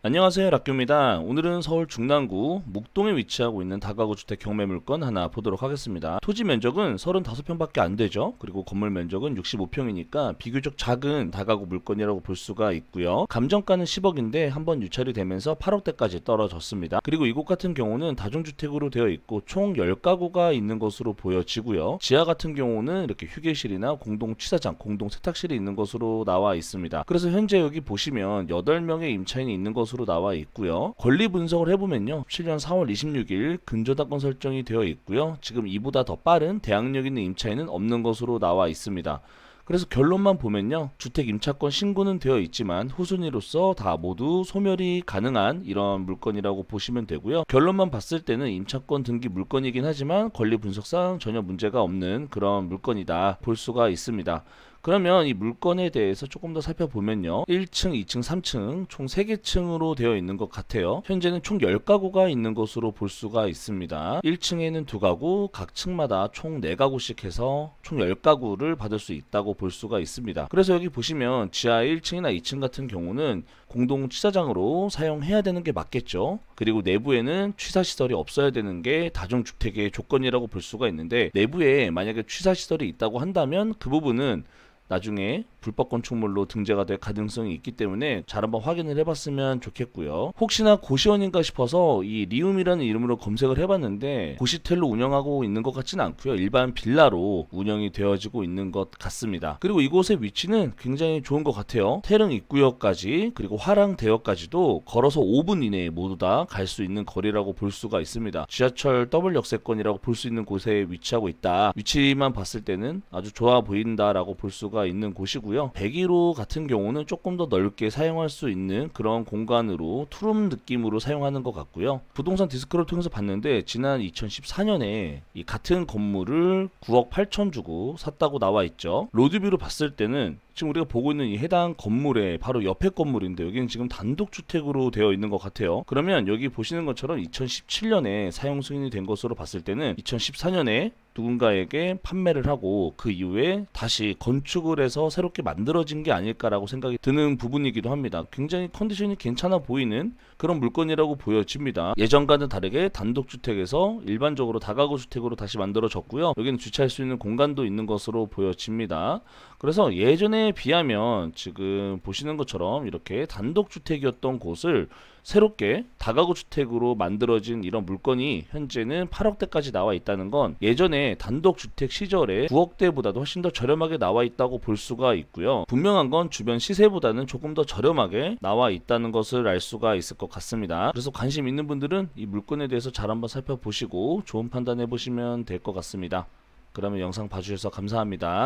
안녕하세요, 락규입니다. 오늘은 서울 중랑구 묵동에 위치하고 있는 다가구 주택 경매 물건 하나 보도록 하겠습니다. 토지 면적은 35평밖에 안 되죠. 그리고 건물 면적은 65평이니까 비교적 작은 다가구 물건이라고 볼 수가 있고요. 감정가는 10억인데 한번 유찰이 되면서 8억대까지 떨어졌습니다. 그리고 이곳 같은 경우는 다중주택으로 되어 있고 총 10가구가 있는 것으로 보여지고요. 지하 같은 경우는 이렇게 휴게실이나 공동 취사장, 공동 세탁실이 있는 것으로 나와 있습니다. 그래서 현재 여기 보시면 8명의 임차인이 있는 것으로 나와 있고요. 권리 분석을 해보면요, 17년 4월 26일 근저당권 설정이 되어 있고요. 지금 이보다 더 빠른 대항력 있는 임차인은 없는 것으로 나와 있습니다. 그래서 결론만 보면요, 주택 임차권 신고는 되어 있지만 후순위로서 다 모두 소멸이 가능한 이런 물건이라고 보시면 되고요. 결론만 봤을 때는 임차권 등기 물건이긴 하지만 권리 분석상 전혀 문제가 없는 그런 물건이다 볼 수가 있습니다. 그러면 이 물건에 대해서 조금 더 살펴보면요, 1층, 2층, 3층 총 3개 층으로 되어 있는 것 같아요. 현재는 총 10가구가 있는 것으로 볼 수가 있습니다. 1층에는 2가구, 각 층마다 총 4가구씩 해서 총 10가구를 받을 수 있다고 볼 수가 있습니다. 그래서 여기 보시면 지하 1층이나 2층 같은 경우는 공동 취사장으로 사용해야 되는 게 맞겠죠. 그리고 내부에는 취사시설이 없어야 되는 게 다중주택의 조건이라고 볼 수가 있는데, 내부에 만약에 취사시설이 있다고 한다면 그 부분은 나중에 불법 건축물로 등재가 될 가능성이 있기 때문에 잘 한번 확인을 해봤으면 좋겠고요. 혹시나 고시원인가 싶어서 이 리움이라는 이름으로 검색을 해봤는데 고시텔로 운영하고 있는 것 같지는 않고요. 일반 빌라로 운영이 되어지고 있는 것 같습니다. 그리고 이곳의 위치는 굉장히 좋은 것 같아요. 태릉 입구역까지 그리고 화랑대역까지도 걸어서 5분 이내에 모두 다 갈 수 있는 거리라고 볼 수가 있습니다. 지하철 더블 역세권이라고 볼 수 있는 곳에 위치하고 있다. 위치만 봤을 때는 아주 좋아 보인다라고 볼 수가 있는 곳이고요. 101호 같은 경우는 조금 더 넓게 사용할 수 있는 그런 공간으로 투룸 느낌으로 사용하는 것 같고요. 부동산 디스크를 통해서 봤는데 지난 2014년에 이 같은 건물을 9억 8천 주고 샀다고 나와 있죠. 로드뷰로 봤을 때는 지금 우리가 보고 있는 이 해당 건물의 바로 옆에 건물인데 여기는 지금 단독주택으로 되어 있는 것 같아요. 그러면 여기 보시는 것처럼 2017년에 사용 승인이 된 것으로 봤을 때는 2014년에 누군가에게 판매를 하고 그 이후에 다시 건축을 해서 새롭게 만들어진 게 아닐까라고 생각이 드는 부분이기도 합니다. 굉장히 컨디션이 괜찮아 보이는 그런 물건이라고 보여집니다. 예전과는 다르게 단독주택에서 일반적으로 다가구 주택으로 다시 만들어졌고요. 여기는 주차할 수 있는 공간도 있는 것으로 보여집니다. 그래서 예전에 비하면 지금 보시는 것처럼 이렇게 단독주택이었던 곳을 새롭게 다가구 주택으로 만들어진 이런 물건이 현재는 8억대까지 나와 있다는 건 예전에 단독주택 시절에 9억대보다도 훨씬 더 저렴하게 나와 있다고 볼 수가 있고요. 분명한 건 주변 시세보다는 조금 더 저렴하게 나와 있다는 것을 알 수가 있을 것 같습니다. 그래서 관심 있는 분들은 이 물건에 대해서 잘 한번 살펴보시고 좋은 판단해 보시면 될 것 같습니다. 그러면 영상 봐주셔서 감사합니다.